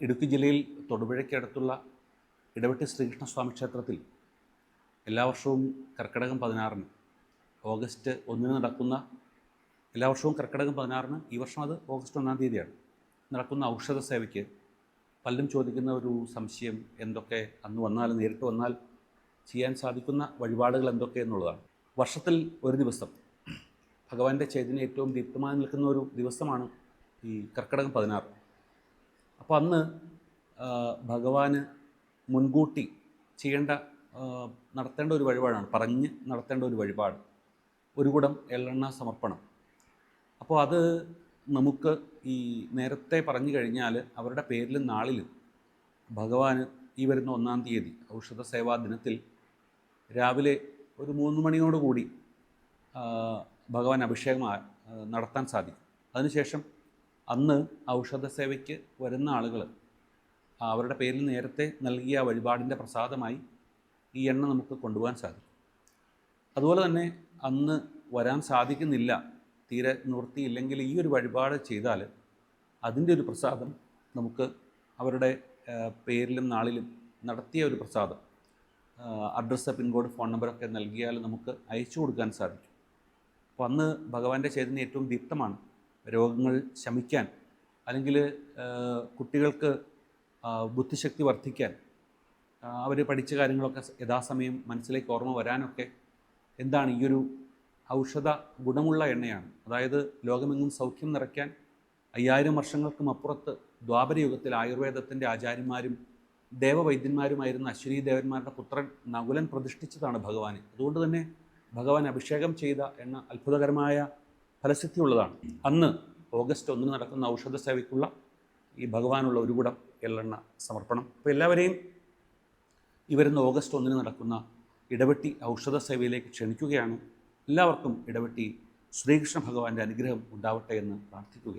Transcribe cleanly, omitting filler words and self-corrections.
ഇടുക്കി ജില്ലയിൽ തൊടുപുഴയ്ക്കടുത്തുള്ള ഇടവെട്ടി ശ്രീകൃഷ്ണസ്വാമി ക്ഷേത്രത്തിൽ എല്ലാ വർഷവും കർക്കിടകം 16-ന് ഓഗസ്റ്റ് 1-ന് നടക്കുന്ന എല്ലാ വർഷവും കർക്കിടകം 16-ന് ഈ വർഷം അത് ഓഗസ്റ്റ് 1-ാം തീയതിയാണ് നടക്കുന്ന ഔഷധ സേവയ്ക്ക് പലരും ചോദിക്കുന്ന ഒരു സംശയം എന്തൊക്കെ അന്ന് വന്നാൽ നേരിട്ട് വന്നാൽ ചെയ്യാൻ സാധിക്കുന്ന വഴിപാടുകൾ എന്തൊക്കെ എന്നുള്ളതാണ്. വർഷത്തിൽ ഒരു ദിവസം ഭഗവാന്റെ ചൈതന്യം ഏറ്റവും ദീപ്തമായി നിൽക്കുന്ന ഒരു ദിവസമാണ് ഈ കർക്കിടകം 16. അപ്പോൾ അന്ന് ഭഗവാന് മുൻകൂട്ടി നടത്തേണ്ട ഒരു വഴിപാടാണ്, പറഞ്ഞ് നടത്തേണ്ട ഒരു വഴിപാട്, ഒരു കുടം എള്ളെണ്ണ സമർപ്പണം. അപ്പോൾ അത് നമുക്ക് ഈ നേരത്തെ പറഞ്ഞു കഴിഞ്ഞാൽ അവരുടെ പേരിലും നാളിലും ഭഗവാന് ഈ വരുന്ന 1-ാം തീയതി ഔഷധ സേവാ ദിനത്തിൽ രാവിലെ ഒരു 3 മണിയോടുകൂടി ഭഗവാൻ അഭിഷേകം നടത്താൻ സാധിക്കും. അതിനുശേഷം അന്ന് ഔഷധ സേവയ്ക്ക് വരുന്ന ആളുകൾ അവരുടെ പേരിൽ നേരത്തെ നൽകിയ വഴിപാടിൻ്റെ പ്രസാദമായി ഈ എണ്ണ നമുക്ക് കൊണ്ടുപോകാൻ സാധിക്കും. അതുപോലെ തന്നെ അന്ന് വരാൻ സാധിക്കുന്നില്ല, തീരെ നിവൃത്തിയില്ലെങ്കിൽ ഈ ഒരു വഴിപാട് ചെയ്താൽ അതിൻ്റെ ഒരു പ്രസാദം നമുക്ക് അവരുടെ പേരിലും നാളിലും നടത്തിയ ഒരു പ്രസാദം അഡ്രസ്സ്, പിൻകോഡ്, ഫോൺ നമ്പറൊക്കെ നൽകിയാൽ നമുക്ക് അയച്ചു കൊടുക്കാൻ സാധിക്കും. അപ്പോൾ അന്ന് ഭഗവാന്റെ ചൈതന്യം ഏറ്റവും ദീപ്തമാണ്. രോഗങ്ങൾ ശമിക്കാൻ, അല്ലെങ്കിൽ കുട്ടികൾക്ക് ബുദ്ധിശക്തി വർദ്ധിക്കാൻ, അവർ പഠിച്ച കാര്യങ്ങളൊക്കെ യഥാസമയം മനസ്സിലേക്ക് ഓർമ്മ വരാനൊക്കെ എന്താണ് ഈ ഒരു ഔഷധ ഗുണമുള്ള എണ്ണയാണ്. അതായത് ലോകമെങ്ങും സൗഖ്യം നിറയ്ക്കാൻ 5000 വർഷങ്ങൾക്കും അപ്പുറത്ത് ദ്വാപരയുഗത്തിൽ ആയുർവേദത്തിൻ്റെ ആചാര്യന്മാരും ദേവവൈദ്യന്മാരുമായിരുന്ന അശ്വനി ദേവന്മാരുടെ പുത്രൻ നകുലൻ പ്രതിഷ്ഠിച്ചതാണ് ഭഗവാന്. അതുകൊണ്ട് തന്നെ ഭഗവാൻ അഭിഷേകം ചെയ്ത എണ്ണ അത്ഭുതകരമായ ഫലസിദ്ധിയുള്ളതാണ്. അന്ന് ഓഗസ്റ്റ് 1-ന് നടക്കുന്ന ഔഷധ സേവയ്ക്കുള്ള ഈ ഭഗവാനുള്ള ഒരു കുടം എള്ളെണ്ണ സമർപ്പണം. അപ്പോൾ എല്ലാവരെയും ഈ വരുന്ന ഓഗസ്റ്റ് 1-ന് നടക്കുന്ന ഇടവെട്ടി ഔഷധ സേവയിലേക്ക് ക്ഷണിക്കുകയാണ്. എല്ലാവർക്കും ഇടവെട്ടി ശ്രീകൃഷ്ണ ഭഗവാന്റെ അനുഗ്രഹം ഉണ്ടാവട്ടെ എന്ന് പ്രാർത്ഥിക്കുകയാണ്.